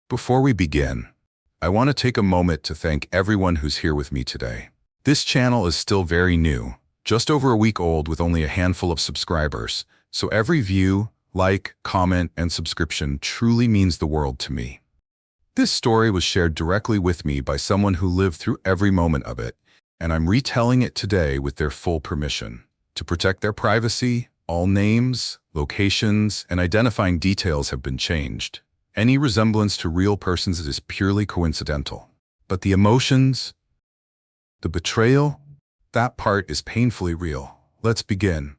Before we begin, I want to take a moment to thank everyone who's here with me today. This channel is still very new, just over a week old with only a handful of subscribers, so every view, like, comment, and subscription truly means the world to me. This story was shared directly with me by someone who lived through every moment of it, and I'm retelling it today with their full permission. To protect their privacy, all names, locations, and identifying details have been changed. Any resemblance to real persons is purely coincidental. But the emotions, the betrayal, that part is painfully real. Let's begin.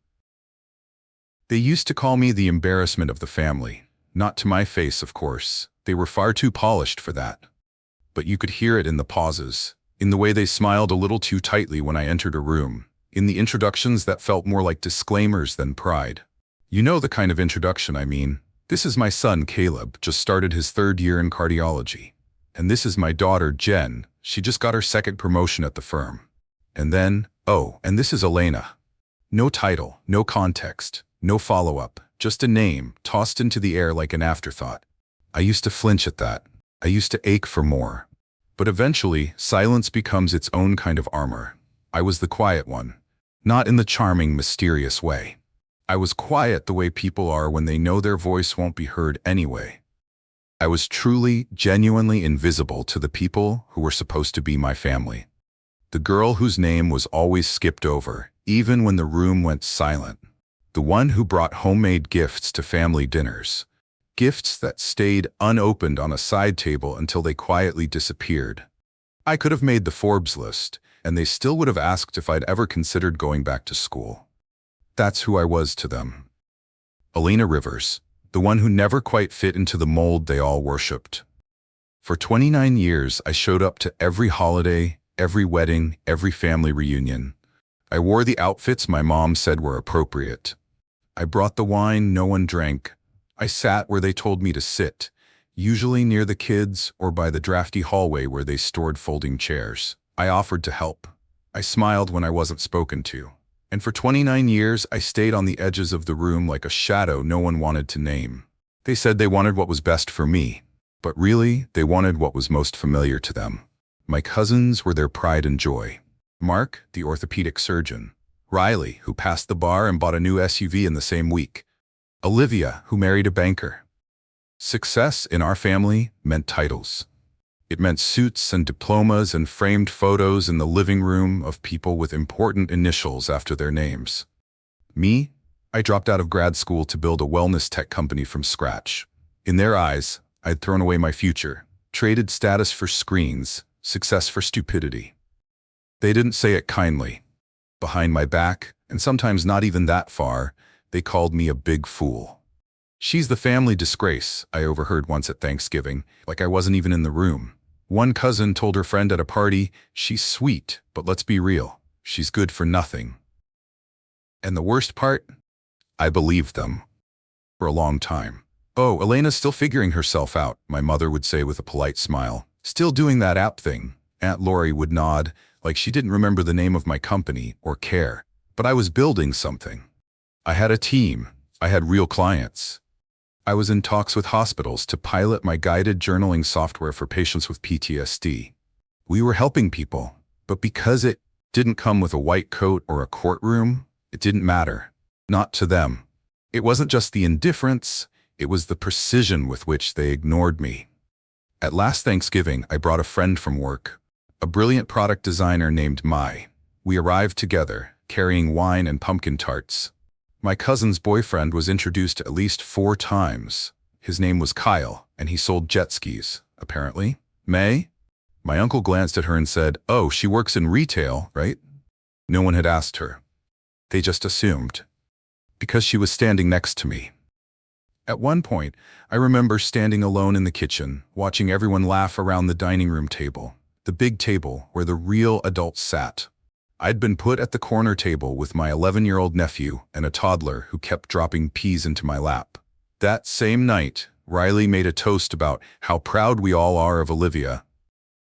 They used to call me the embarrassment of the family. Not to my face, of course. They were far too polished for that. But you could hear it in the pauses, in the way they smiled a little too tightly when I entered a room, in the introductions that felt more like disclaimers than pride. You know the kind of introduction I mean. This is my son, Caleb, just started his 3rd year in cardiology. And this is my daughter, Jen. She just got her 2nd promotion at the firm. And then, oh, and this is Elena. No title, no context, no follow-up, just a name tossed into the air like an afterthought. I used to flinch at that. I used to ache for more. But eventually, silence becomes its own kind of armor. I was the quiet one. Not in the charming, mysterious way. I was quiet the way people are when they know their voice won't be heard anyway. I was truly, genuinely invisible to the people who were supposed to be my family. The girl whose name was always skipped over, even when the room went silent. The one who brought homemade gifts to family dinners. Gifts that stayed unopened on a side table until they quietly disappeared. I could have made the Forbes list, and they still would have asked if I'd ever considered going back to school. That's who I was to them. Elena Rivers, the one who never quite fit into the mold they all worshipped. For 29 years, I showed up to every holiday, every wedding, every family reunion. I wore the outfits my mom said were appropriate. I brought the wine no one drank. I sat where they told me to sit, usually near the kids or by the drafty hallway where they stored folding chairs. I offered to help. I smiled when I wasn't spoken to. And for 29 years, I stayed on the edges of the room like a shadow no one wanted to name. They said they wanted what was best for me, but really, they wanted what was most familiar to them. My cousins were their pride and joy. Mark, the orthopedic surgeon. Riley, who passed the bar and bought a new SUV in the same week. Olivia, who married a banker. Success in our family meant titles. It meant suits and diplomas and framed photos in the living room of people with important initials after their names. Me? I dropped out of grad school to build a wellness tech company from scratch. In their eyes, I'd thrown away my future, traded status for screens, success for stupidity. They didn't say it kindly. Behind my back, and sometimes not even that far, they called me a big fool. She's the family disgrace, I overheard once at Thanksgiving, like I wasn't even in the room. One cousin told her friend at a party, she's sweet, but let's be real, she's good for nothing. And the worst part? I believed them. For a long time. Oh, Elena's still figuring herself out, my mother would say with a polite smile. Still doing that app thing. Aunt Lori would nod, like she didn't remember the name of my company or care. But I was building something. I had a team. I had real clients. I was in talks with hospitals to pilot my guided journaling software for patients with PTSD. We were helping people, but because it didn't come with a white coat or a courtroom, it didn't matter. Not to them. It wasn't just the indifference, it was the precision with which they ignored me. At last Thanksgiving, I brought a friend from work, a brilliant product designer named Mai. We arrived together, carrying wine and pumpkin tarts. My cousin's boyfriend was introduced at least 4 times. His name was Kyle, and he sold jet skis, apparently. May? My uncle glanced at her and said, "Oh, she works in retail, right?" No one had asked her. They just assumed. Because she was standing next to me. At one point, I remember standing alone in the kitchen, watching everyone laugh around the dining room table, the big table where the real adults sat. I'd been put at the corner table with my 11-year-old nephew and a toddler who kept dropping peas into my lap. That same night, Riley made a toast about how proud we all are of Olivia.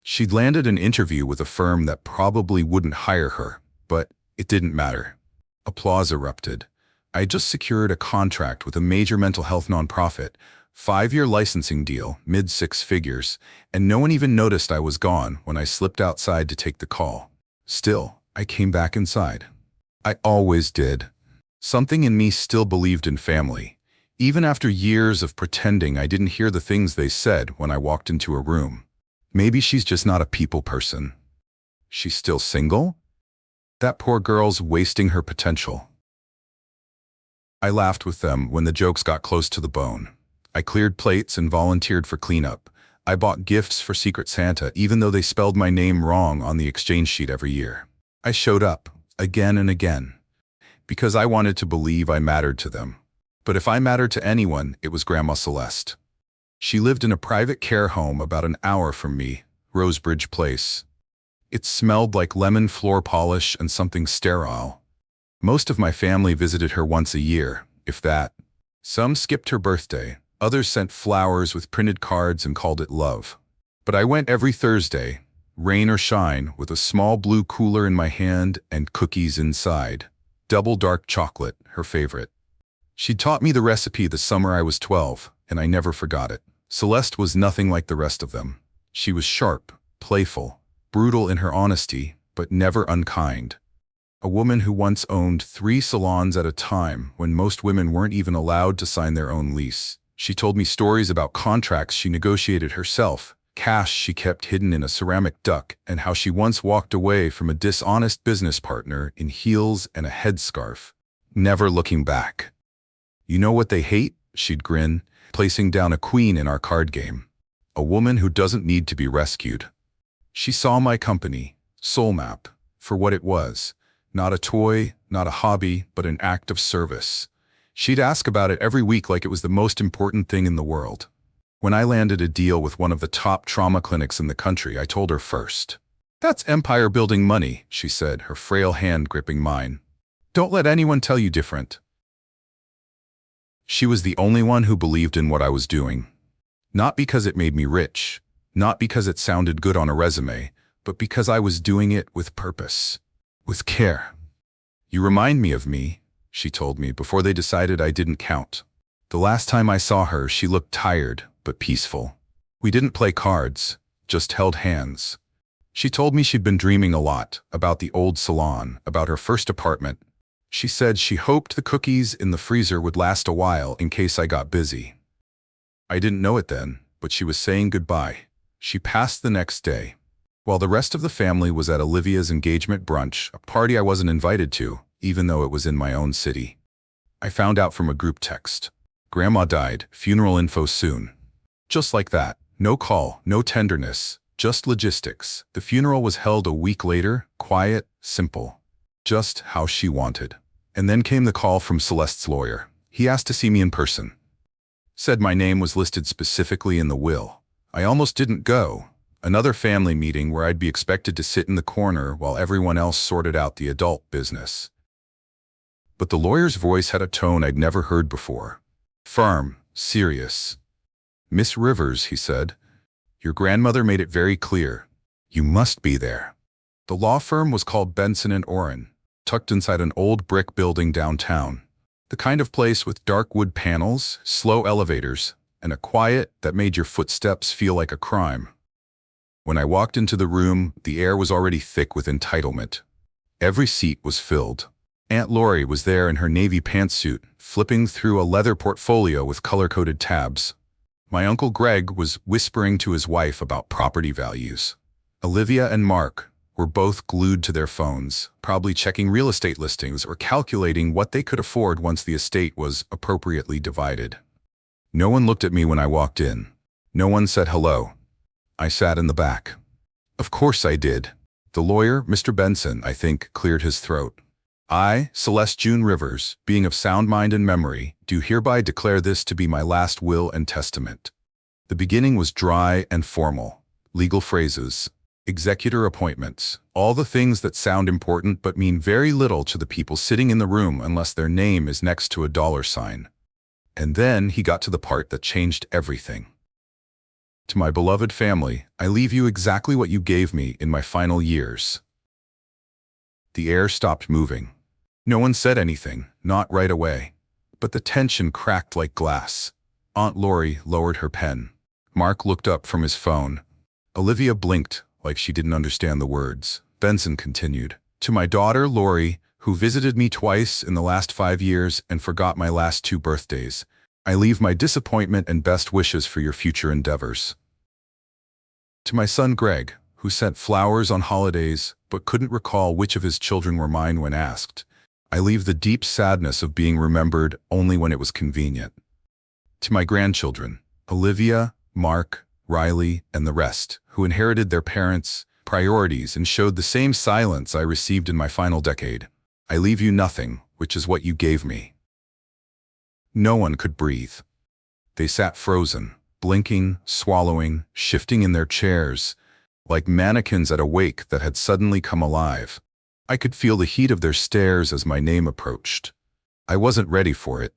She'd landed an interview with a firm that probably wouldn't hire her, but it didn't matter. Applause erupted. I had just secured a contract with a major mental health nonprofit, 5-year licensing deal, mid-six figures, and no one even noticed I was gone when I slipped outside to take the call. Still, I came back inside. I always did. Something in me still believed in family, even after years of pretending I didn't hear the things they said when I walked into a room. Maybe she's just not a people person. She's still single? That poor girl's wasting her potential. I laughed with them when the jokes got close to the bone. I cleared plates and volunteered for cleanup. I bought gifts for Secret Santa even though they spelled my name wrong on the exchange sheet every year. I showed up, again and again, because I wanted to believe I mattered to them. But if I mattered to anyone, it was Grandma Celeste. She lived in a private care home about an hour from me, Rosebridge Place. It smelled like lemon floor polish and something sterile. Most of my family visited her once a year, if that. Some skipped her birthday, others sent flowers with printed cards and called it love. But I went every Thursday, rain or shine, with a small blue cooler in my hand and cookies inside. Double dark chocolate, her favorite. She taught me the recipe the summer I was 12, and I never forgot it. Celeste was nothing like the rest of them. She was sharp, playful, brutal in her honesty, but never unkind. A woman who once owned 3 salons at a time when most women weren't even allowed to sign their own lease. She told me stories about contracts she negotiated herself, cash she kept hidden in a ceramic duck, and how she once walked away from a dishonest business partner in heels and a headscarf, never looking back. You know what they hate? She'd grin, placing down a queen in our card game. A woman who doesn't need to be rescued. She saw my company, Soul Map, for what it was. Not a toy, not a hobby, but an act of service. She'd ask about it every week like it was the most important thing in the world. When I landed a deal with one of the top trauma clinics in the country, I told her first. "That's empire-building money," she said, her frail hand gripping mine. "Don't let anyone tell you different." She was the only one who believed in what I was doing. Not because it made me rich, not because it sounded good on a resume, but because I was doing it with purpose, with care. "You remind me of me," she told me before they decided I didn't count. The last time I saw her, she looked tired but peaceful. We didn't play cards, just held hands. She told me she'd been dreaming a lot about the old salon, about her first apartment. She said she hoped the cookies in the freezer would last a while in case I got busy. I didn't know it then, but she was saying goodbye. She passed the next day. While the rest of the family was at Olivia's engagement brunch, a party I wasn't invited to, even though it was in my own city. I found out from a group text. Grandma died, funeral info soon. Just like that. No call, no tenderness, just logistics. The funeral was held a week later, quiet, simple. Just how she wanted. And then came the call from Celeste's lawyer. He asked to see me in person. Said my name was listed specifically in the will. I almost didn't go. Another family meeting where I'd be expected to sit in the corner while everyone else sorted out the adult business. But the lawyer's voice had a tone I'd never heard before. Firm, serious. "Miss Rivers," he said, "your grandmother made it very clear. You must be there." The law firm was called Benson & Oren, tucked inside an old brick building downtown. The kind of place with dark wood panels, slow elevators, and a quiet that made your footsteps feel like a crime. When I walked into the room, the air was already thick with entitlement. Every seat was filled. Aunt Lori was there in her navy pantsuit, flipping through a leather portfolio with color-coded tabs. My Uncle Greg was whispering to his wife about property values. Olivia and Mark were both glued to their phones, probably checking real estate listings or calculating what they could afford once the estate was appropriately divided. No one looked at me when I walked in. No one said hello. I sat in the back. Of course I did. The lawyer, Mr. Benson, I think, cleared his throat. "I, Celeste June Rivers, being of sound mind and memory, do hereby declare this to be my last will and testament." The beginning was dry and formal. Legal phrases, executor appointments, all the things that sound important but mean very little to the people sitting in the room unless their name is next to a dollar sign. And then he got to the part that changed everything. "To my beloved family, I leave you exactly what you gave me in my final years." The air stopped moving. No one said anything, not right away. But the tension cracked like glass. Aunt Lori lowered her pen. Mark looked up from his phone. Olivia blinked like she didn't understand the words. Benson continued. To my daughter, Lori, who visited me twice in the last 5 years and forgot my last 2 birthdays, I leave my disappointment and best wishes for your future endeavors. To my son Greg, who sent flowers on holidays but couldn't recall which of his children were mine when asked, I leave the deep sadness of being remembered only when it was convenient. To my grandchildren, Olivia, Mark, Riley, and the rest, who inherited their parents' priorities and showed the same silence I received in my final decade, I leave you nothing, which is what you gave me. No one could breathe. They sat frozen, blinking, swallowing, shifting in their chairs, like mannequins at a wake that had suddenly come alive. I could feel the heat of their stares as my name approached. I wasn't ready for it.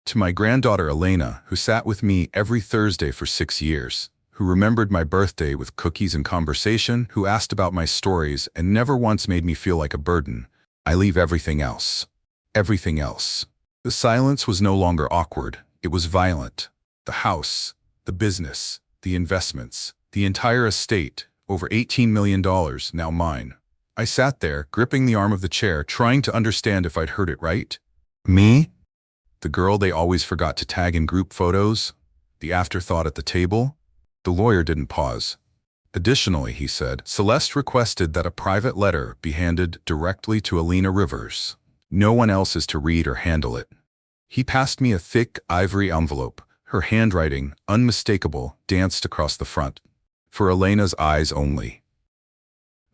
To my granddaughter Elena, who sat with me every Thursday for 6 years, who remembered my birthday with cookies and conversation, who asked about my stories and never once made me feel like a burden, I leave everything else. Everything else. The silence was no longer awkward. It was violent. The house, the business, the investments, the entire estate, over $18 million, now mine. I sat there, gripping the arm of the chair, trying to understand if I'd heard it right. Me? The girl they always forgot to tag in group photos? The afterthought at the table? The lawyer didn't pause. Additionally, he said, Celeste requested that a private letter be handed directly to Elena Rivers. No one else is to read or handle it. He passed me a thick ivory envelope. Her handwriting, unmistakable, danced across the front. For Elena's eyes only.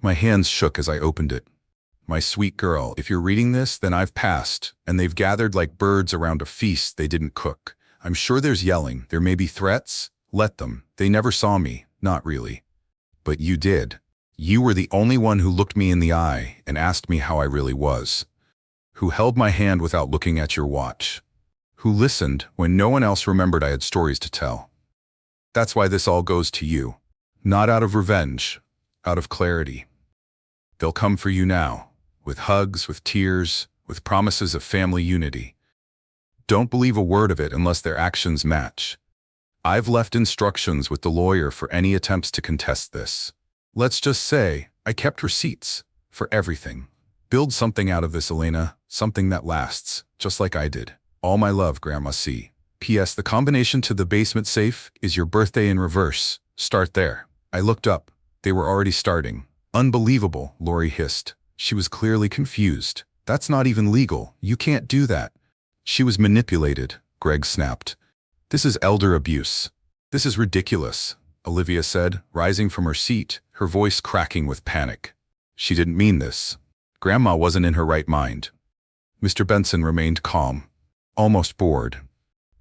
My hands shook as I opened it. My sweet girl, if you're reading this, then I've passed, and they've gathered like birds around a feast they didn't cook. I'm sure there's yelling, there may be threats. Let them. They never saw me, not really. But you did. You were the only one who looked me in the eye and asked me how I really was. Who held my hand without looking at your watch. Who listened when no one else remembered I had stories to tell. That's why this all goes to you. Not out of revenge, out of clarity. They'll come for you now, with hugs, with tears, with promises of family unity. Don't believe a word of it unless their actions match. I've left instructions with the lawyer for any attempts to contest this. Let's just say I kept receipts for everything. Build something out of this, Elena, something that lasts, just like I did. All my love, Grandma C. P.S. The combination to the basement safe is your birthday in reverse. Start there. I looked up. They were already starting. Unbelievable, Lori hissed. She was clearly confused. That's not even legal. You can't do that. She was manipulated, Greg snapped. This is elder abuse. This is ridiculous, Olivia said, rising from her seat, her voice cracking with panic. She didn't mean this. Grandma wasn't in her right mind. Mr. Benson remained calm, almost bored.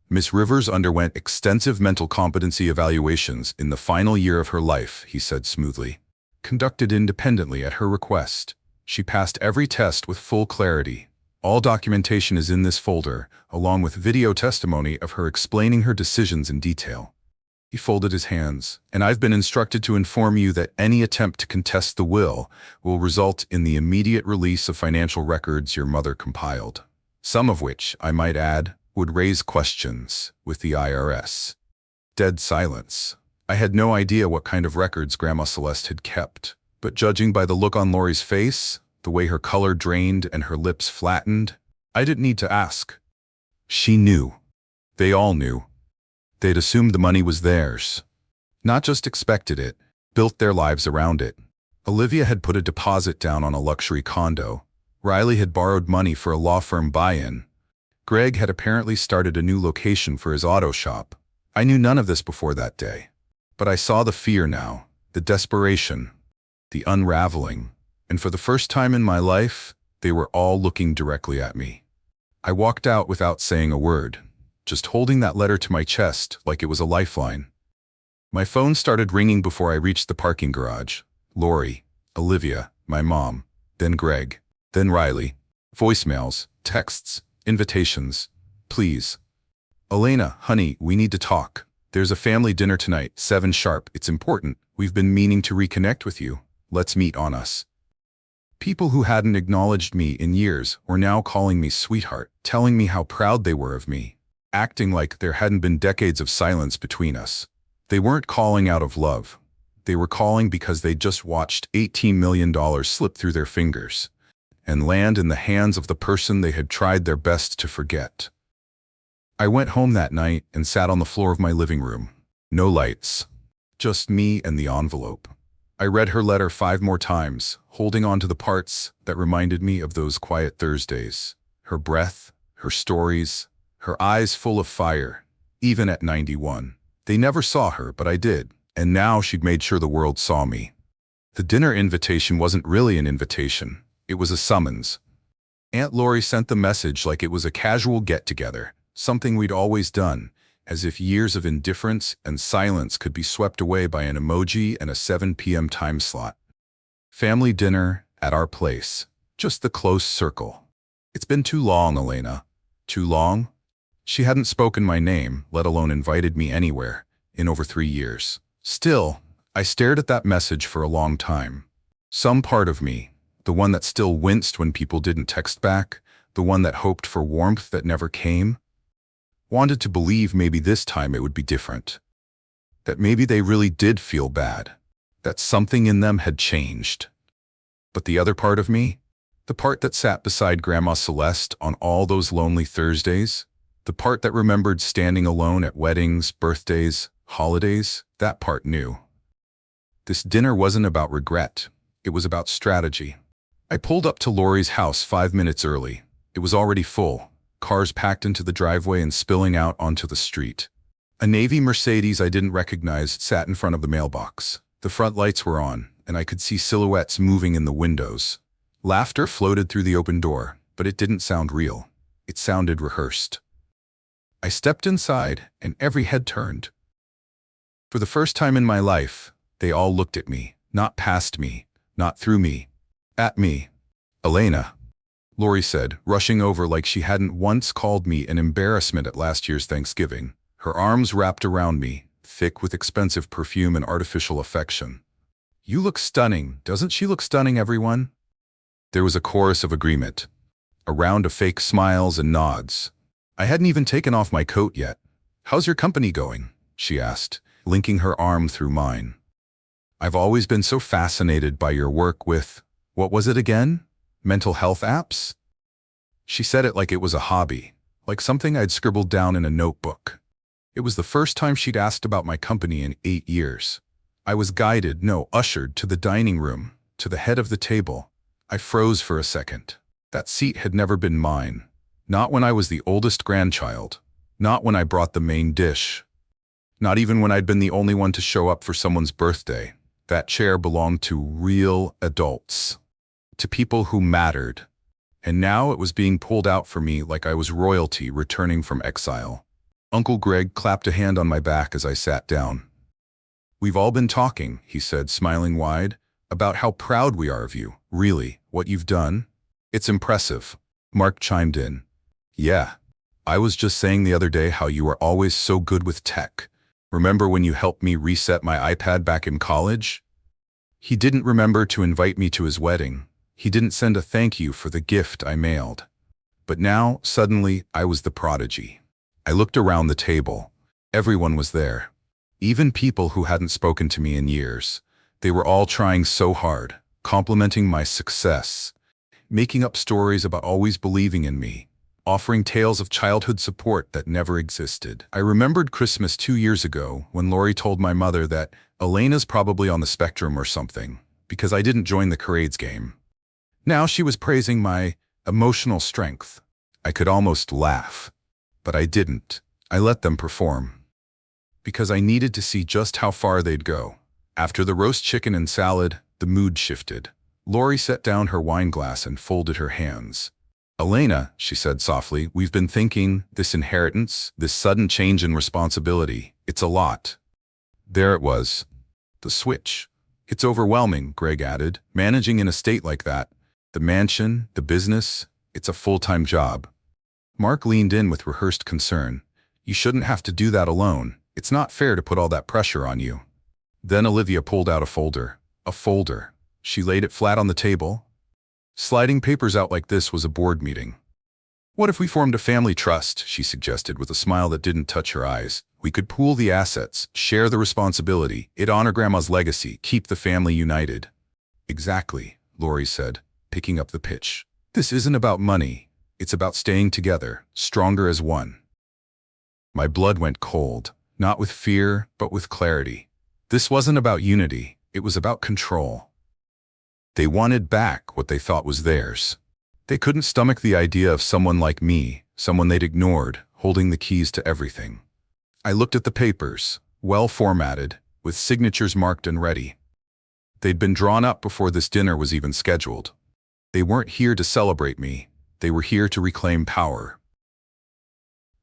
Miss Rivers underwent extensive mental competency evaluations in the final year of her life, he said smoothly. Conducted independently at her request. She passed every test with full clarity. All documentation is in this folder, along with video testimony of her explaining her decisions in detail. He folded his hands, and I've been instructed to inform you that any attempt to contest the will result in the immediate release of financial records your mother compiled. Some of which, I might add, would raise questions with the IRS. Dead silence. I had no idea what kind of records Grandma Celeste had kept, but judging by the look on Lori's face, the way her color drained and her lips flattened, I didn't need to ask. She knew. They all knew. They'd assumed the money was theirs. Not just expected it, built their lives around it. Olivia had put a deposit down on a luxury condo. Riley had borrowed money for a law firm buy-in. Greg had apparently started a new location for his auto shop. I knew none of this before that day. But I saw the fear now, the desperation, the unraveling. And for the first time in my life, they were all looking directly at me. I walked out without saying a word, just holding that letter to my chest like it was a lifeline. My phone started ringing before I reached the parking garage. Lori, Olivia, my mom, then Greg, then Riley. Voicemails, texts, invitations. Please. Elena, honey, we need to talk. There's a family dinner tonight, 7 sharp. It's important. We've been meaning to reconnect with you. Let's meet on us. People who hadn't acknowledged me in years were now calling me sweetheart, telling me how proud they were of me. acting like there hadn't been decades of silence between us. They weren't calling out of love. They were calling because they'd just watched $18 million slip through their fingers and land in the hands of the person they had tried their best to forget. I went home that night and sat on the floor of my living room. No lights. Just me and the envelope. I read her letter 5 more times, holding on to the parts that reminded me of those quiet Thursdays. Her breath, her stories, her eyes full of fire, even at 91. They never saw her, but I did, and now she'd made sure the world saw me. The dinner invitation wasn't really an invitation. It was a summons. Aunt Lori sent the message like it was a casual get-together, something we'd always done, as if years of indifference and silence could be swept away by an emoji and a 7 p.m. time slot. Family dinner at our place. Just the close circle. It's been too long, Elena. Too long? She hadn't spoken my name, let alone invited me anywhere, in over 3 years. Still, I stared at that message for a long time. Some part of me, the one that still winced when people didn't text back, the one that hoped for warmth that never came, wanted to believe maybe this time it would be different. That maybe they really did feel bad. That something in them had changed. But the other part of me, the part that sat beside Grandma Celeste on all those lonely Thursdays, the part that remembered standing alone at weddings, birthdays, holidays, that part knew. This dinner wasn't about regret. It was about strategy. I pulled up to Lori's house 5 minutes early. It was already full. Cars packed into the driveway and spilling out onto the street. A navy Mercedes I didn't recognize sat in front of the mailbox. The front lights were on, and I could see silhouettes moving in the windows. Laughter floated through the open door, but it didn't sound real. It sounded rehearsed. I stepped inside, and every head turned. For the first time in my life, they all looked at me, not past me, not through me, at me. Elena, Lori said, rushing over like she hadn't once called me an embarrassment at last year's Thanksgiving, her arms wrapped around me, thick with expensive perfume and artificial affection. You look stunning. Doesn't she look stunning, everyone? There was a chorus of agreement, a round of fake smiles and nods. I hadn't even taken off my coat yet. How's your company going? She asked, linking her arm through mine. I've always been so fascinated by your work with, what was it again? Mental health apps? She said it like it was a hobby, like something I'd scribbled down in a notebook. It was the first time she'd asked about my company in 8 years. I was guided, no, ushered to the dining room, to the head of the table. I froze for a second. That seat had never been mine. Not when I was the oldest grandchild. Not when I brought the main dish. Not even when I'd been the only one to show up for someone's birthday. That chair belonged to real adults. To people who mattered. And now it was being pulled out for me like I was royalty returning from exile. Uncle Greg clapped a hand on my back as I sat down. We've all been talking, he said, smiling wide, about how proud we are of you. Really, what you've done? It's impressive. Mark chimed in. Yeah. I was just saying the other day how you were always so good with tech. Remember when you helped me reset my iPad back in college? He didn't remember to invite me to his wedding. He didn't send a thank you for the gift I mailed. But now, suddenly, I was the prodigy. I looked around the table. Everyone was there. Even people who hadn't spoken to me in years. They were all trying so hard, complimenting my success, making up stories about always believing in me, offering tales of childhood support that never existed. I remembered Christmas 2 years ago when Lori told my mother that Elena's probably on the spectrum or something, because I didn't join the charades game. Now she was praising my emotional strength. I could almost laugh. But I didn't. I let them perform. Because I needed to see just how far they'd go. After the roast chicken and salad, the mood shifted. Lori set down her wine glass and folded her hands. Elena, she said softly, we've been thinking, this inheritance, this sudden change in responsibility, it's a lot. There it was. The switch. It's overwhelming, Greg added. Managing an estate like that, the mansion, the business, it's a full-time job. Mark leaned in with rehearsed concern. You shouldn't have to do that alone. It's not fair to put all that pressure on you. Then Olivia pulled out a folder. A folder. She laid it flat on the table. Sliding papers out like this was a board meeting. What if we formed a family trust, she suggested with a smile that didn't touch her eyes. We could pool the assets, share the responsibility, it'd honor Grandma's legacy, keep the family united. Exactly, Lori said, picking up the pitch. This isn't about money. It's about staying together, stronger as one. My blood went cold, not with fear, but with clarity. This wasn't about unity, it was about control. They wanted back what they thought was theirs. They couldn't stomach the idea of someone like me, someone they'd ignored, holding the keys to everything. I looked at the papers, well formatted, with signatures marked and ready. They'd been drawn up before this dinner was even scheduled. They weren't here to celebrate me, they were here to reclaim power.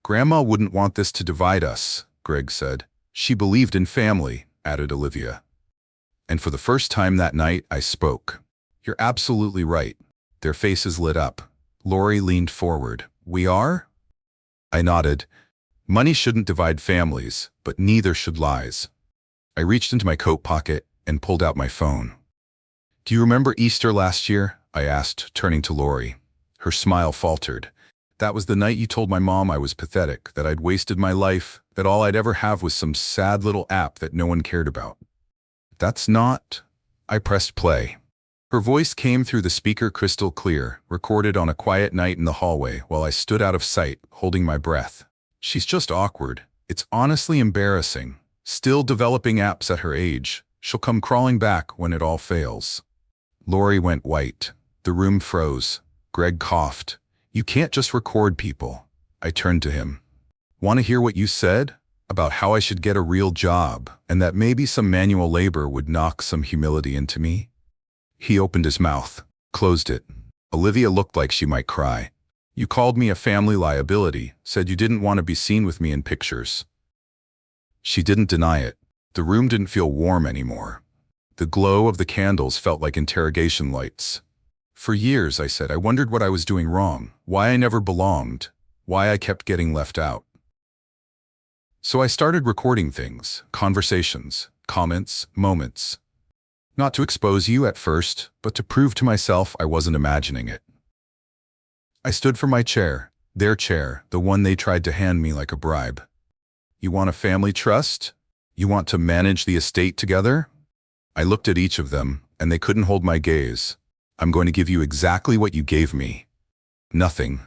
Grandma wouldn't want this to divide us, Greg said. She believed in family, added Olivia. And for the first time that night, I spoke. You're absolutely right. Their faces lit up. Lori leaned forward. We are? I nodded. Money shouldn't divide families, but neither should lies. I reached into my coat pocket and pulled out my phone. Do you remember Easter last year? I asked, turning to Lori. Her smile faltered. That was the night you told my mom I was pathetic, that I'd wasted my life, that all I'd ever have was some sad little app that no one cared about. That's not... I pressed play. Her voice came through the speaker crystal clear, recorded on a quiet night in the hallway while I stood out of sight, holding my breath. She's just awkward. It's honestly embarrassing. Still developing apps at her age. She'll come crawling back when it all fails. Lori went white. The room froze. Greg coughed. You can't just record people. I turned to him. Want to hear what you said? About how I should get a real job, and that maybe some manual labor would knock some humility into me? He opened his mouth, closed it. Olivia looked like she might cry. You called me a family liability, said you didn't want to be seen with me in pictures. She didn't deny it. The room didn't feel warm anymore. The glow of the candles felt like interrogation lights. For years, I said, I wondered what I was doing wrong, why I never belonged, why I kept getting left out. So I started recording things, conversations, comments, moments. Not to expose you at first, but to prove to myself I wasn't imagining it. I stood for my chair, their chair, the one they tried to hand me like a bribe. You want a family trust? You want to manage the estate together? I looked at each of them, and they couldn't hold my gaze. I'm going to give you exactly what you gave me. Nothing.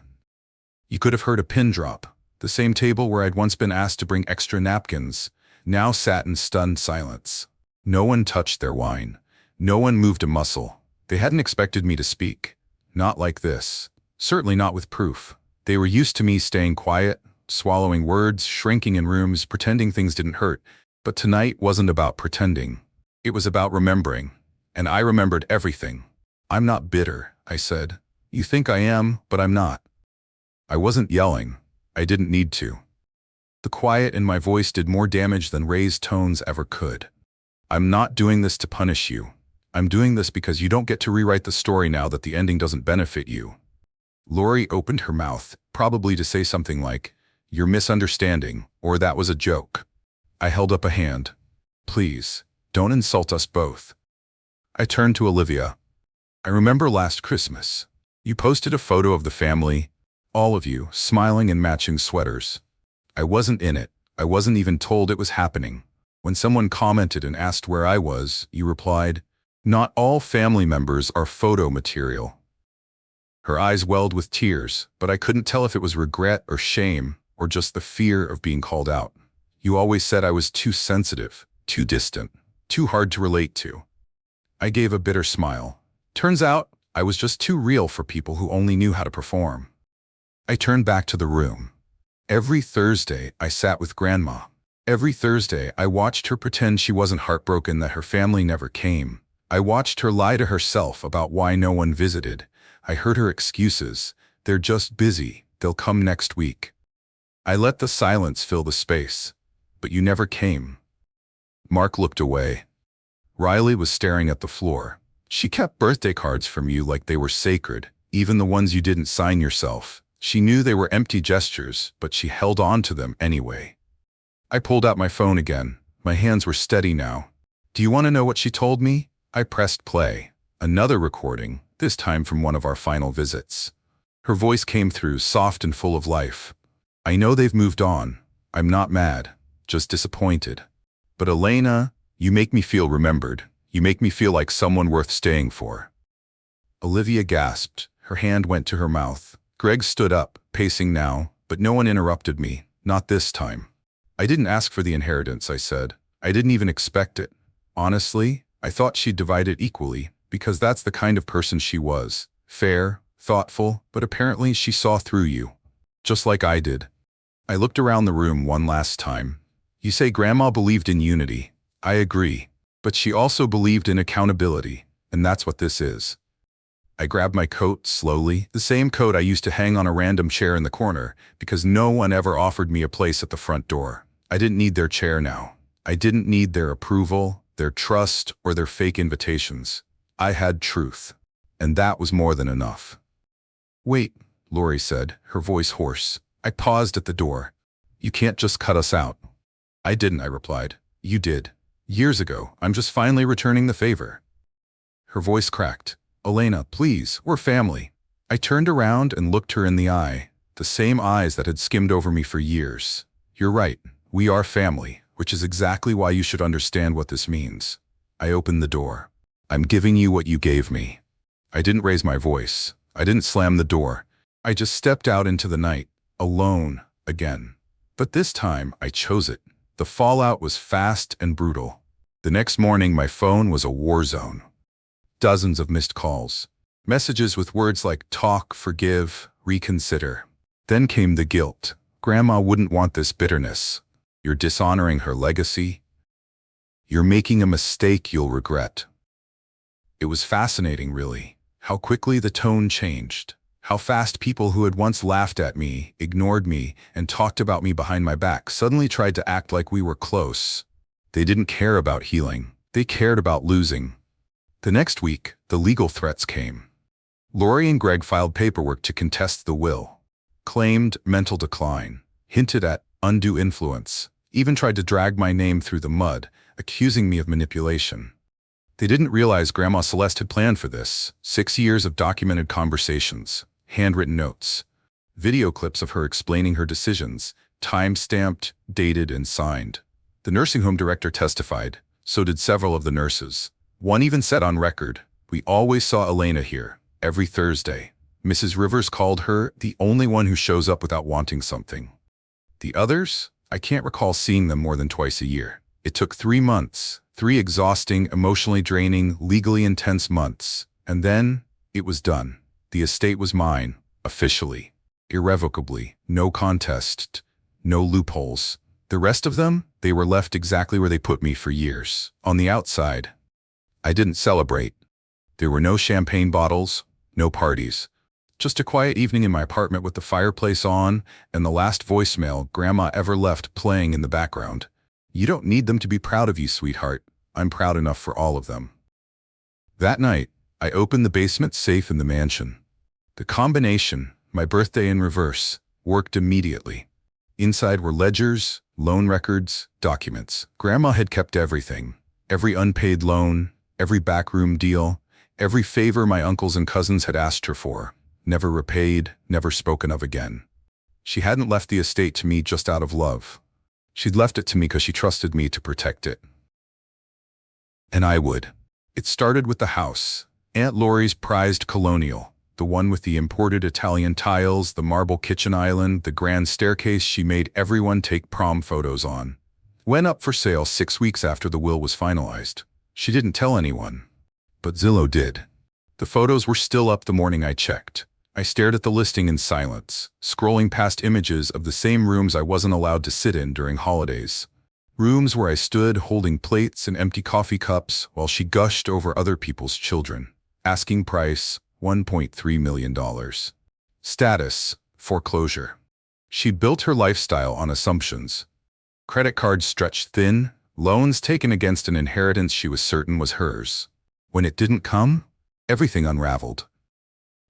You could have heard a pin drop. The same table where I'd once been asked to bring extra napkins now sat in stunned silence. No one touched their wine. No one moved a muscle. They hadn't expected me to speak. Not like this. Certainly not with proof. They were used to me staying quiet, swallowing words, shrinking in rooms, pretending things didn't hurt. But tonight wasn't about pretending. It was about remembering. And I remembered everything. I'm not bitter, I said. You think I am, but I'm not. I wasn't yelling. I didn't need to. The quiet in my voice did more damage than raised tones ever could. I'm not doing this to punish you. I'm doing this because you don't get to rewrite the story now that the ending doesn't benefit you. Lori opened her mouth, probably to say something like, you're misunderstanding, or that was a joke. I held up a hand. Please, don't insult us both. I turned to Olivia. I remember last Christmas. You posted a photo of the family, all of you, smiling in matching sweaters. I wasn't in it. I wasn't even told it was happening. When someone commented and asked where I was, you replied, not all family members are photo material. Her eyes welled with tears, but I couldn't tell if it was regret or shame or just the fear of being called out. You always said I was too sensitive, too distant, too hard to relate to. I gave a bitter smile. Turns out, I was just too real for people who only knew how to perform. I turned back to the room. Every Thursday, I sat with Grandma. Every Thursday, I watched her pretend she wasn't heartbroken that her family never came. I watched her lie to herself about why no one visited. I heard her excuses. They're just busy. They'll come next week. I let the silence fill the space. But you never came. Mark looked away. Riley was staring at the floor. She kept birthday cards from you like they were sacred, even the ones you didn't sign yourself. She knew they were empty gestures, but she held on to them anyway. I pulled out my phone again. My hands were steady now. Do you want to know what she told me? I pressed play. Another recording, this time from one of our final visits. Her voice came through, soft and full of life. I know they've moved on. I'm not mad, just disappointed. But Elena, you make me feel remembered. You make me feel like someone worth staying for. Olivia gasped. Her hand went to her mouth. Greg stood up, pacing now, but no one interrupted me. Not this time. I didn't ask for the inheritance, I said. I didn't even expect it. Honestly, I thought she'd divide it equally, because that's the kind of person she was. Fair, thoughtful, but apparently she saw through you. Just like I did. I looked around the room one last time. You say Grandma believed in unity. I agree. But she also believed in accountability, and that's what this is. I grabbed my coat slowly, the same coat I used to hang on a random chair in the corner, because no one ever offered me a place at the front door. I didn't need their chair now. I didn't need their approval, their trust, or their fake invitations. I had truth, and that was more than enough. Wait, Lori said, her voice hoarse. I paused at the door. You can't just cut us out. I didn't, I replied. You did. Years ago. I'm just finally returning the favor. Her voice cracked. Elena, please, we're family. I turned around and looked her in the eye, the same eyes that had skimmed over me for years. You're right, we are family, which is exactly why you should understand what this means. I opened the door. I'm giving you what you gave me. I didn't raise my voice. I didn't slam the door. I just stepped out into the night, alone, again. But this time, I chose it. The fallout was fast and brutal. The next morning, my phone was a war zone. Dozens of missed calls. Messages with words like talk, forgive, reconsider. Then came the guilt. Grandma wouldn't want this bitterness. You're dishonoring her legacy. You're making a mistake you'll regret. It was fascinating, really, how quickly the tone changed. How fast people who had once laughed at me, ignored me, and talked about me behind my back suddenly tried to act like we were close. They didn't care about healing. They cared about losing. The next week, the legal threats came. Lori and Greg filed paperwork to contest the will. Claimed mental decline. Hinted at undue influence. Even tried to drag my name through the mud, accusing me of manipulation. They didn't realize Grandma Celeste had planned for this. 6 years of documented conversations. Handwritten notes, video clips of her explaining her decisions, time-stamped, dated, and signed. The nursing home director testified, so did several of the nurses. One even said on record, "We always saw Elena here, every Thursday. Mrs. Rivers called her the only one who shows up without wanting something." The others? I can't recall seeing them more than twice a year. It took 3 months, 3 exhausting, emotionally draining, legally intense months. And then, it was done. The estate was mine, officially, irrevocably, no contest, no loopholes. The rest of them, they were left exactly where they put me for years. On the outside, I didn't celebrate. There were no champagne bottles, no parties. Just a quiet evening in my apartment with the fireplace on and the last voicemail Grandma ever left playing in the background. You don't need them to be proud of you, sweetheart. I'm proud enough for all of them. That night, I opened the basement safe in the mansion. The combination, my birthday in reverse, worked immediately. Inside were ledgers, loan records, documents. Grandma had kept everything. Every unpaid loan, every backroom deal, every favor my uncles and cousins had asked her for. Never repaid, never spoken of again. She hadn't left the estate to me just out of love. She'd left it to me because she trusted me to protect it. And I would. It started with the house. Aunt Lori's prized colonial. The one with the imported Italian tiles, the marble kitchen island, the grand staircase she made everyone take prom photos on. Went up for sale 6 weeks after the will was finalized. She didn't tell anyone. But Zillow did. The photos were still up the morning I checked. I stared at the listing in silence, scrolling past images of the same rooms I wasn't allowed to sit in during holidays. Rooms where I stood holding plates and empty coffee cups while she gushed over other people's children. Asking price, $1.3 million. Status, foreclosure. She'd built her lifestyle on assumptions. Credit cards stretched thin, loans taken against an inheritance she was certain was hers. When it didn't come, everything unraveled.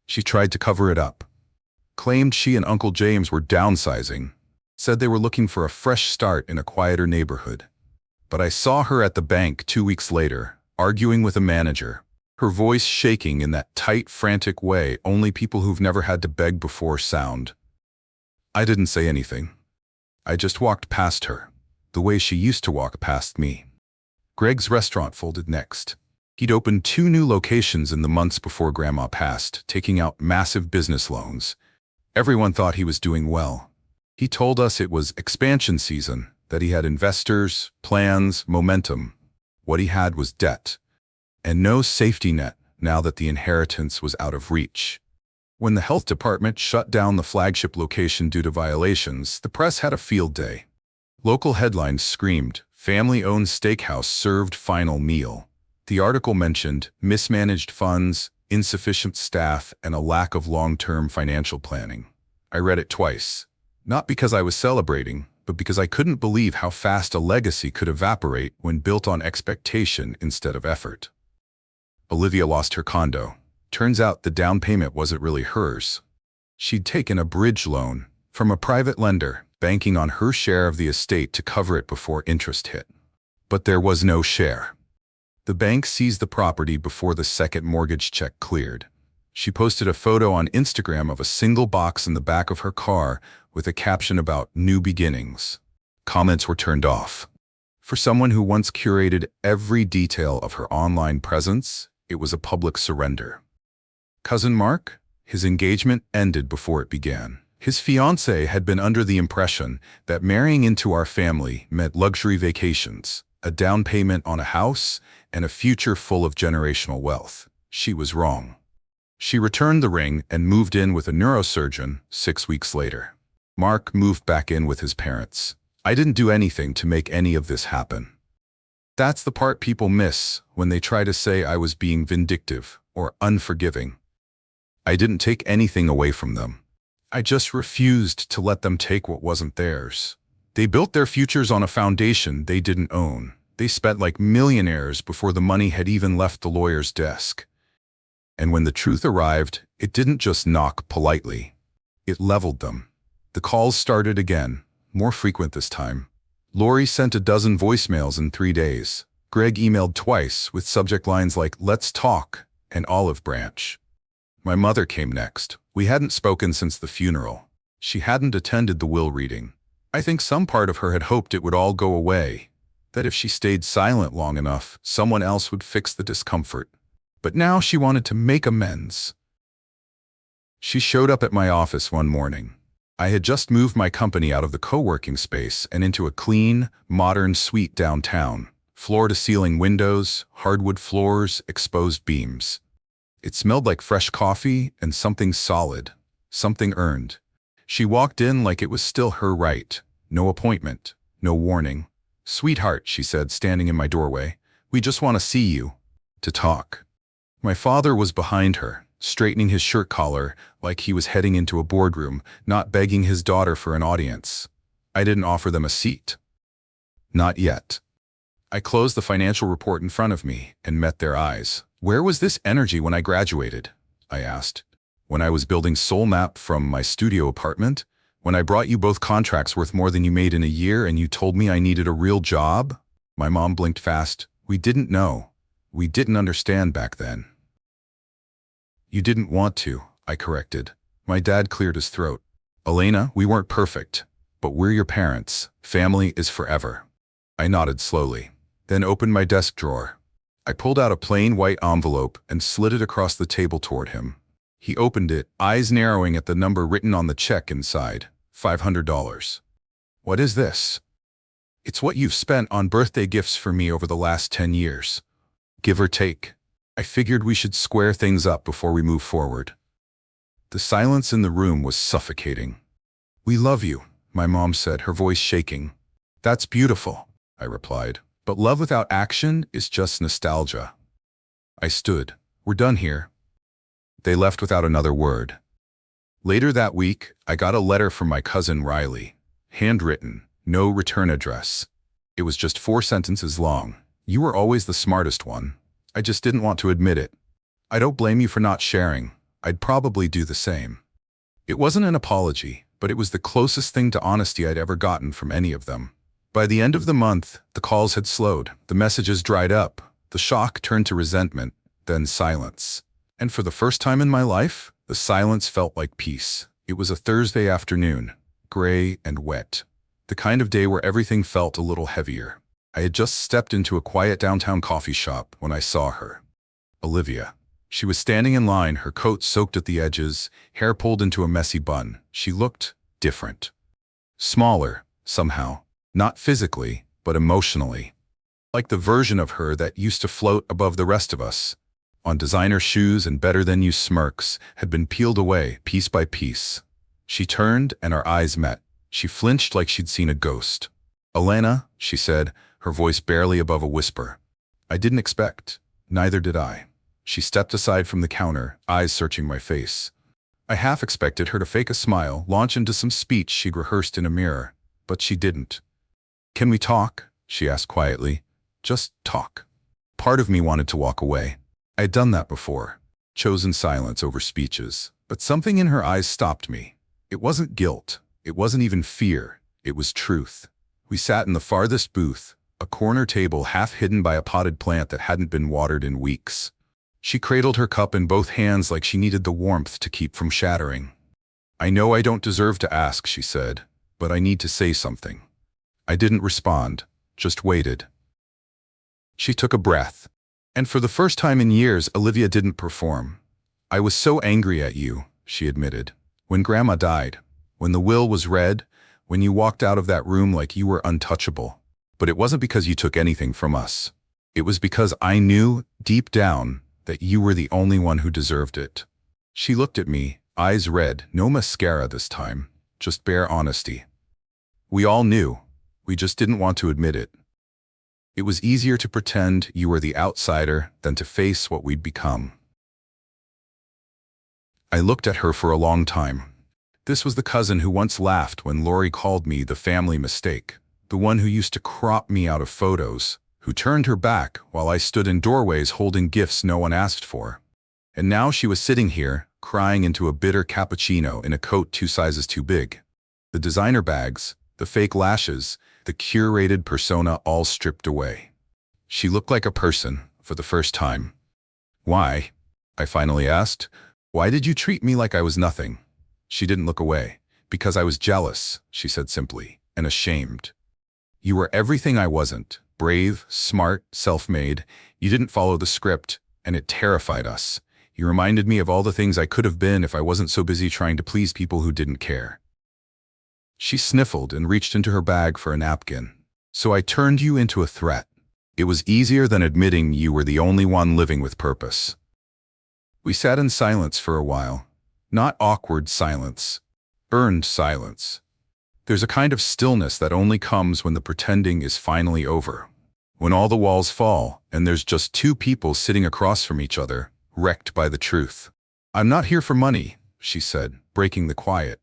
She tried to cover it up. Claimed she and Uncle James were downsizing. Said they were looking for a fresh start in a quieter neighborhood. But I saw her at the bank 2 weeks later, arguing with a manager. her voice shaking in that tight, frantic way only people who've never had to beg before sound. I didn't say anything. I just walked past her, the way she used to walk past me. Greg's restaurant folded next. He'd opened 2 new locations in the months before Grandma passed, taking out massive business loans. Everyone thought he was doing well. He told us it was expansion season, that he had investors, plans, momentum. What he had was debt, and no safety net now that the inheritance was out of reach. When the health department shut down the flagship location due to violations, the press had a field day. Local headlines screamed, "Family-owned steakhouse served final meal." The article mentioned mismanaged funds, insufficient staff, and a lack of long-term financial planning. I read it twice, not because I was celebrating, but because I couldn't believe how fast a legacy could evaporate when built on expectation instead of effort. Olivia lost her condo. Turns out the down payment wasn't really hers. She'd taken a bridge loan from a private lender, banking on her share of the estate to cover it before interest hit. But there was no share. The bank seized the property before the second mortgage check cleared. She posted a photo on Instagram of a single box in the back of her car with a caption about new beginnings. Comments were turned off. For someone who once curated every detail of her online presence, it was a public surrender. Cousin Mark? His engagement ended before it began. His fiancé had been under the impression that marrying into our family meant luxury vacations, a down payment on a house, and a future full of generational wealth. She was wrong. She returned the ring and moved in with a neurosurgeon 6 weeks later. Mark moved back in with his parents. I didn't do anything to make any of this happen. That's the part people miss when they try to say I was being vindictive or unforgiving. I didn't take anything away from them. I just refused to let them take what wasn't theirs. They built their futures on a foundation they didn't own. They spent like millionaires before the money had even left the lawyer's desk. And when the truth arrived, it didn't just knock politely. It leveled them. The calls started again, more frequent this time. Lori sent a dozen voicemails in 3 days. Greg emailed twice with subject lines like, "Let's talk," and "Olive branch." My mother came next. We hadn't spoken since the funeral. She hadn't attended the will reading. I think some part of her had hoped it would all go away, that if she stayed silent long enough, someone else would fix the discomfort. But now she wanted to make amends. She showed up at my office one morning. I had just moved my company out of the co-working space and into a clean, modern suite downtown. Floor-to-ceiling windows, hardwood floors, exposed beams. It smelled like fresh coffee and something solid, something earned. She walked in like it was still her right. No appointment, no warning. "Sweetheart," she said, standing in my doorway, "we just want to see you, to talk." My father was behind her, straightening his shirt collar like he was heading into a boardroom, not begging his daughter for an audience. I didn't offer them a seat. Not yet. I closed the financial report in front of me and met their eyes. "Where was this energy when I graduated?" I asked. "When I was building Soul Map from my studio apartment? When I brought you both contracts worth more than you made in a year and you told me I needed a real job?" My mom blinked fast. "We didn't know. We didn't understand back then." "You didn't want to," I corrected. My dad cleared his throat. "Elena, we weren't perfect, but we're your parents. Family is forever." I nodded slowly, then opened my desk drawer. I pulled out a plain white envelope and slid it across the table toward him. He opened it, eyes narrowing at the number written on the check inside, $500. "What is this?" "It's what you've spent on birthday gifts for me over the last 10 years. Give or take. I figured we should square things up before we move forward." The silence in the room was suffocating. "We love you," my mom said, her voice shaking. "That's beautiful," I replied. "But love without action is just nostalgia." I stood. "We're done here." They left without another word. Later that week, I got a letter from my cousin Riley. Handwritten, no return address. It was just 4 sentences long. "You were always the smartest one. I just didn't want to admit it. I don't blame you for not sharing. I'd probably do the same." It wasn't an apology, but it was the closest thing to honesty I'd ever gotten from any of them. By the end of the month, the calls had slowed, the messages dried up, the shock turned to resentment, then silence. And for the first time in my life, the silence felt like peace. It was a Thursday afternoon, gray and wet. The kind of day where everything felt a little heavier. I had just stepped into a quiet downtown coffee shop when I saw her. Olivia. She was standing in line, her coat soaked at the edges, hair pulled into a messy bun. She looked different. Smaller, somehow. Not physically, but emotionally. Like the version of her that used to float above the rest of us. On designer shoes and better-than-you smirks had been peeled away, piece by piece. She turned and our eyes met. She flinched like she'd seen a ghost. "Elena," she said, her voice barely above a whisper. I didn't expect. Neither did I. She stepped aside from the counter, eyes searching my face. I half expected her to fake a smile, launch into some speech she'd rehearsed in a mirror, but she didn't. "Can we talk?" she asked quietly. "Just talk." Part of me wanted to walk away. I had done that before, chosen silence over speeches, but something in her eyes stopped me. It wasn't guilt. It wasn't even fear. It was truth. We sat in the farthest booth, a corner table half hidden by a potted plant that hadn't been watered in weeks. She cradled her cup in both hands like she needed the warmth to keep from shattering. "I know I don't deserve to ask," she said, "but I need to say something." I didn't respond, just waited. She took a breath. And for the first time in years, Olivia didn't perform. "I was so angry at you," she admitted. "When Grandma died, when the will was read, when you walked out of that room like you were untouchable. But it wasn't because you took anything from us. It was because I knew, deep down, that you were the only one who deserved it." She looked at me, eyes red, no mascara this time, just bare honesty. "We all knew. We just didn't want to admit it. It was easier to pretend you were the outsider than to face what we'd become." I looked at her for a long time. This was the cousin who once laughed when Lori called me the family mistake, the one who used to crop me out of photos, who turned her back while I stood in doorways holding gifts no one asked for. And now she was sitting here, crying into a bitter cappuccino in a coat 2 sizes too big. The designer bags, the fake lashes, the curated persona all stripped away. She looked like a person for the first time. "Why?" I finally asked. "Why did you treat me like I was nothing?" She didn't look away. "Because I was jealous," she said simply, "and ashamed. You were everything I wasn't. Brave, smart, self-made. You didn't follow the script, and it terrified us. You reminded me of all the things I could have been if I wasn't so busy trying to please people who didn't care." She sniffled and reached into her bag for a napkin. "So I turned you into a threat. It was easier than admitting you were the only one living with purpose." We sat in silence for a while. Not awkward silence. Earned silence. There's a kind of stillness that only comes when the pretending is finally over. When all the walls fall, and there's just 2 people sitting across from each other, wrecked by the truth. "I'm not here for money," she said, breaking the quiet.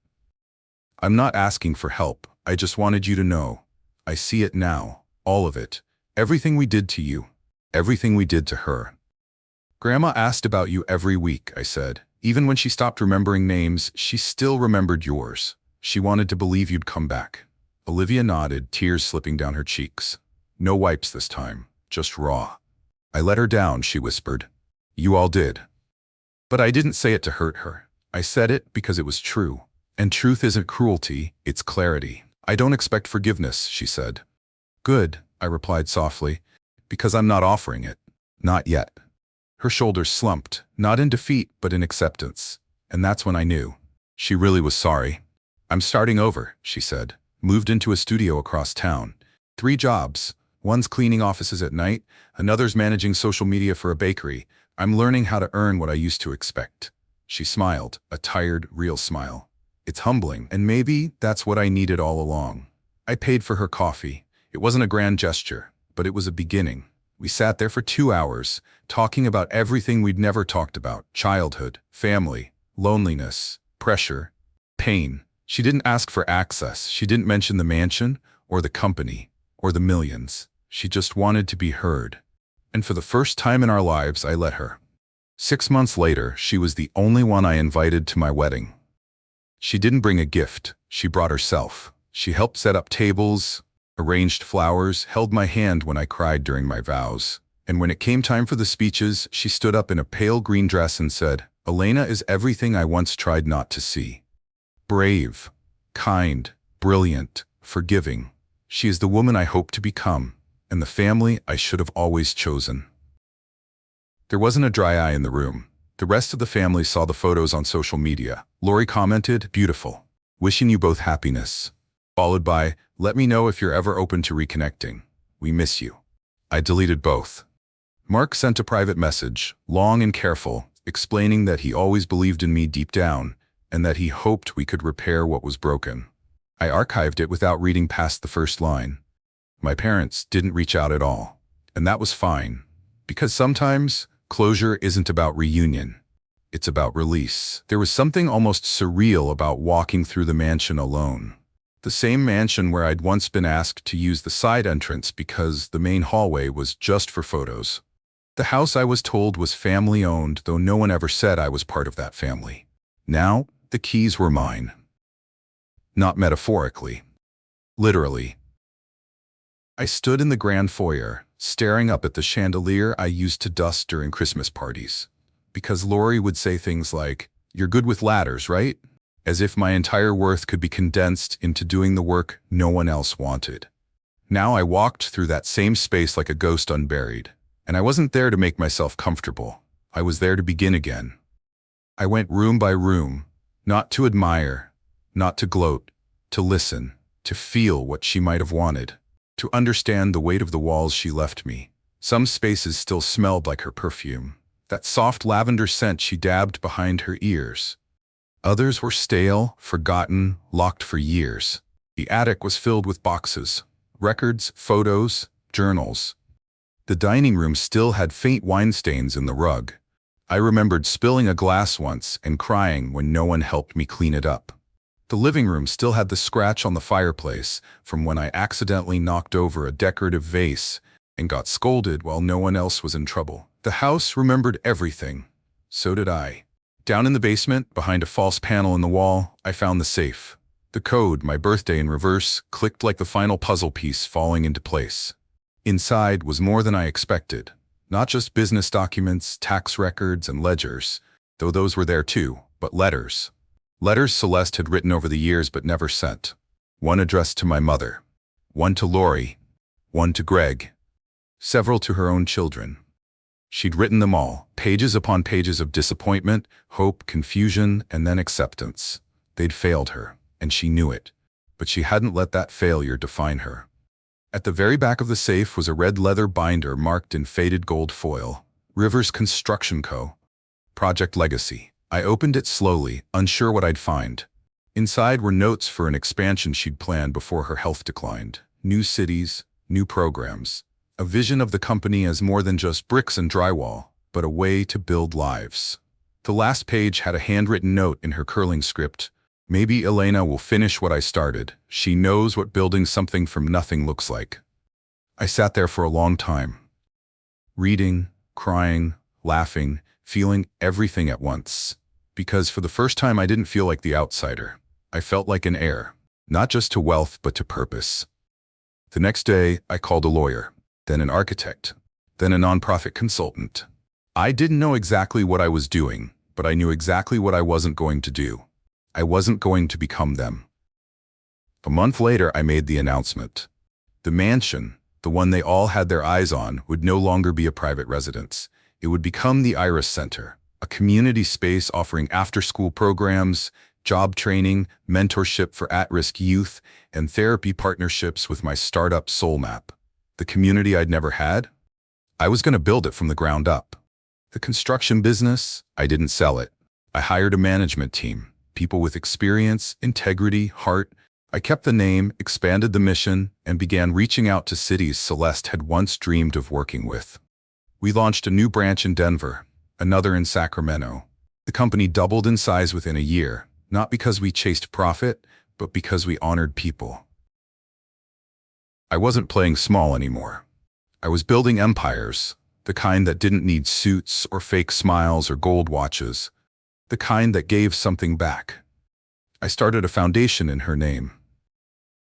"I'm not asking for help. I just wanted you to know. I see it now. All of it. Everything we did to you. Everything we did to her." "Grandma asked about you every week," I said. "Even when she stopped remembering names, she still remembered yours. She wanted to believe you'd come back." Olivia nodded, tears slipping down her cheeks. "No wipes this time. Just raw." "I let her down," she whispered. "You all did." But I didn't say it to hurt her. I said it because it was true. And truth isn't cruelty, it's clarity. "I don't expect forgiveness," she said. "Good," I replied softly, "because I'm not offering it. Not yet." Her shoulders slumped, not in defeat, but in acceptance. And that's when I knew. She really was sorry. "I'm starting over," she said. "Moved into a studio across town. 3 jobs. One's cleaning offices at night, another's managing social media for a bakery. I'm learning how to earn what I used to expect." She smiled, a tired, real smile. "It's humbling, and maybe that's what I needed all along." I paid for her coffee. It wasn't a grand gesture, but it was a beginning. We sat there for 2 hours, talking about everything we'd never talked about: childhood, family, loneliness, pressure, pain. She didn't ask for access. She didn't mention the mansion, or the company, or the millions. She just wanted to be heard. And for the first time in our lives, I let her. 6 months later, she was the only one I invited to my wedding. She didn't bring a gift. She brought herself. She helped set up tables, arranged flowers, held my hand when I cried during my vows. And when it came time for the speeches, she stood up in a pale green dress and said, "Elena is everything I once tried not to see. Brave, kind, brilliant, forgiving. She is the woman I hope to become, and the family I should have always chosen." There wasn't a dry eye in the room. The rest of the family saw the photos on social media. Lori commented, "Beautiful. Wishing you both happiness." Followed by, "Let me know if you're ever open to reconnecting. We miss you." I deleted both. Mark sent a private message, long and careful, explaining that he always believed in me deep down, and that he hoped we could repair what was broken. I archived it without reading past the first line. My parents didn't reach out at all, and that was fine, because sometimes closure isn't about reunion. It's about release. There was something almost surreal about walking through the mansion alone. The same mansion where I'd once been asked to use the side entrance because the main hallway was just for photos. The house, I was told, was family-owned, though no one ever said I was part of that family. Now, the keys were mine. Not metaphorically. Literally. I stood in the grand foyer, staring up at the chandelier I used to dust during Christmas parties. Because Lori would say things like, "You're good with ladders, right?" As if my entire worth could be condensed into doing the work no one else wanted. Now I walked through that same space like a ghost unburied, and I wasn't there to make myself comfortable. I was there to begin again. I went room by room, not to admire, not to gloat, to listen, to feel what she might have wanted, to understand the weight of the walls she left me. Some spaces still smelled like her perfume, that soft lavender scent she dabbed behind her ears. Others were stale, forgotten, locked for years. The attic was filled with boxes, records, photos, journals. The dining room still had faint wine stains in the rug. I remembered spilling a glass once and crying when no one helped me clean it up. The living room still had the scratch on the fireplace from when I accidentally knocked over a decorative vase and got scolded while no one else was in trouble. The house remembered everything. So did I. Down in the basement, behind a false panel in the wall, I found the safe. The code, my birthday in reverse, clicked like the final puzzle piece falling into place. Inside was more than I expected. Not just business documents, tax records, and ledgers, though those were there too, but letters. Letters Celeste had written over the years but never sent. One addressed to my mother, one to Lori, one to Greg, several to her own children. She'd written them all, pages upon pages of disappointment, hope, confusion, and then acceptance. They'd failed her, and she knew it, but she hadn't let that failure define her. At the very back of the safe was a red leather binder marked in faded gold foil, Rivers Construction Co. Project Legacy. I opened it slowly, unsure what I'd find. Inside were notes for an expansion she'd planned before her health declined. New cities, new programs. A vision of the company as more than just bricks and drywall, but a way to build lives. The last page had a handwritten note in her curling script. "Maybe Elena will finish what I started. She knows what building something from nothing looks like." I sat there for a long time, reading, crying, laughing, feeling everything at once. Because for the first time I didn't feel like the outsider. I felt like an heir, not just to wealth but to purpose. The next day, I called a lawyer, then an architect, then a nonprofit consultant. I didn't know exactly what I was doing, but I knew exactly what I wasn't going to do. I wasn't going to become them. A month later, I made the announcement. The mansion, the one they all had their eyes on, would no longer be a private residence. It would become the Iris Center, a community space offering after-school programs, job training, mentorship for at-risk youth, and therapy partnerships with my startup SoulMap. The community I'd never had? I was going to build it from the ground up. The construction business? I didn't sell it. I hired a management team, people with experience, integrity, heart. I kept the name, expanded the mission, and began reaching out to cities Celeste had once dreamed of working with. We launched a new branch in Denver, another in Sacramento. The company doubled in size within a year, not because we chased profit, but because we honored people. I wasn't playing small anymore. I was building empires, the kind that didn't need suits or fake smiles or gold watches, the kind that gave something back. I started a foundation in her name.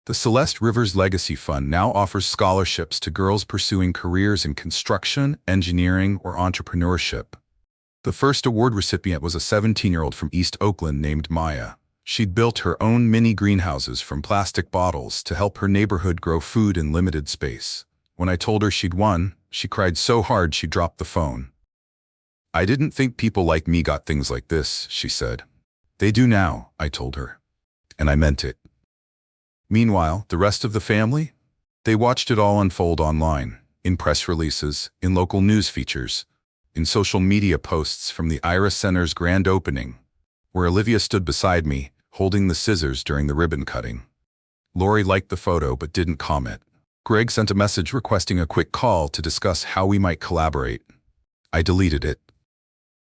The Celeste Rivers Legacy Fund now offers scholarships to girls pursuing careers in construction, engineering, or entrepreneurship. The first award recipient was a 17-year-old from East Oakland named Maya. She'd built her own mini greenhouses from plastic bottles to help her neighborhood grow food in limited space. When I told her she'd won, she cried so hard she dropped the phone. "I didn't think people like me got things like this," she said. "They do now," I told her. And I meant it. Meanwhile, the rest of the family? They watched it all unfold online, in press releases, in local news features, in social media posts from the Iris Center's grand opening, where Olivia stood beside me, holding the scissors during the ribbon cutting. Lori liked the photo but didn't comment. Greg sent a message requesting a quick call to discuss how we might collaborate. I deleted it.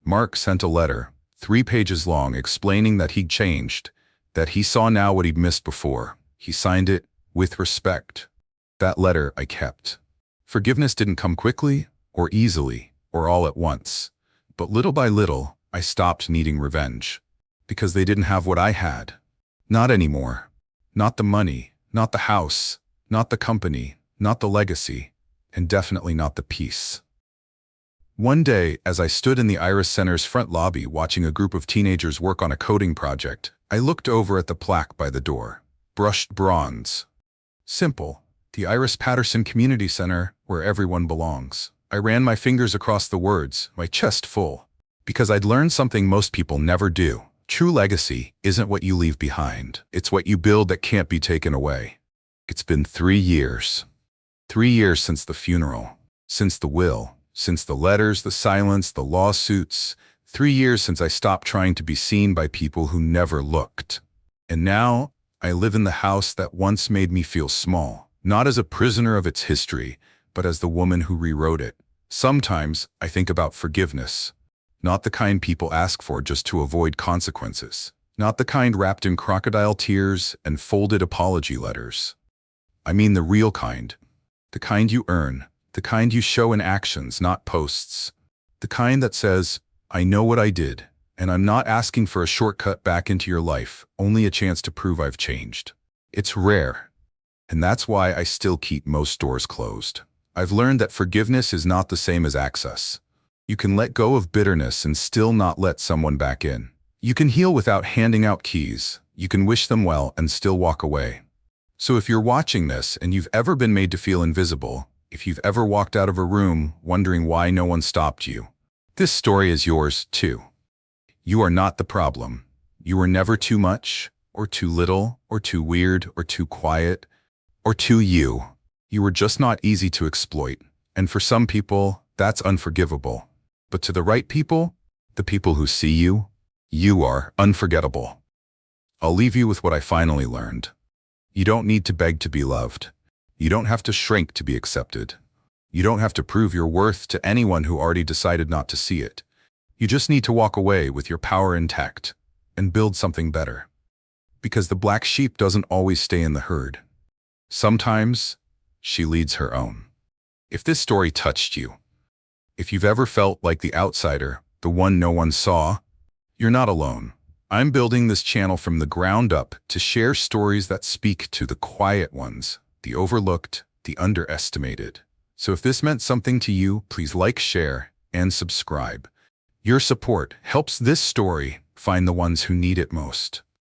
Mark sent a letter, 3 pages long, explaining that he'd changed, that he saw now what he'd missed before. He signed it, "With respect." That letter I kept. Forgiveness didn't come quickly, or easily, or all at once. But little by little, I stopped needing revenge. Because they didn't have what I had. Not anymore. Not the money, not the house, not the company, not the legacy, and definitely not the peace. One day, as I stood in the Iris Center's front lobby watching a group of teenagers work on a coding project, I looked over at the plaque by the door. Brushed bronze. Simple. The Iris Patterson Community Center, where everyone belongs. I ran my fingers across the words, my chest full. Because I'd learned something most people never do. True legacy isn't what you leave behind. It's what you build that can't be taken away. It's been 3 years. 3 years since the funeral. Since the will. Since the letters, the silence, the lawsuits. 3 years since I stopped trying to be seen by people who never looked. And now, I live in the house that once made me feel small, not as a prisoner of its history, but as the woman who rewrote it. Sometimes I think about forgiveness, not the kind people ask for just to avoid consequences, not the kind wrapped in crocodile tears and folded apology letters. I mean the real kind, the kind you earn, the kind you show in actions, not posts, the kind that says, "I know what I did. And I'm not asking for a shortcut back into your life, only a chance to prove I've changed." It's rare. And that's why I still keep most doors closed. I've learned that forgiveness is not the same as access. You can let go of bitterness and still not let someone back in. You can heal without handing out keys. You can wish them well and still walk away. So if you're watching this and you've ever been made to feel invisible, if you've ever walked out of a room wondering why no one stopped you, this story is yours too. You are not the problem. You were never too much, or too little, or too weird, or too quiet, or too you. You were just not easy to exploit. And for some people, that's unforgivable. But to the right people, the people who see you, you are unforgettable. I'll leave you with what I finally learned. You don't need to beg to be loved. You don't have to shrink to be accepted. You don't have to prove your worth to anyone who already decided not to see it. You just need to walk away with your power intact and build something better. Because the black sheep doesn't always stay in the herd. Sometimes, she leads her own. If this story touched you, if you've ever felt like the outsider, the one no one saw, you're not alone. I'm building this channel from the ground up to share stories that speak to the quiet ones, the overlooked, the underestimated. So if this meant something to you, please like, share, and subscribe. Your support helps this story find the ones who need it most.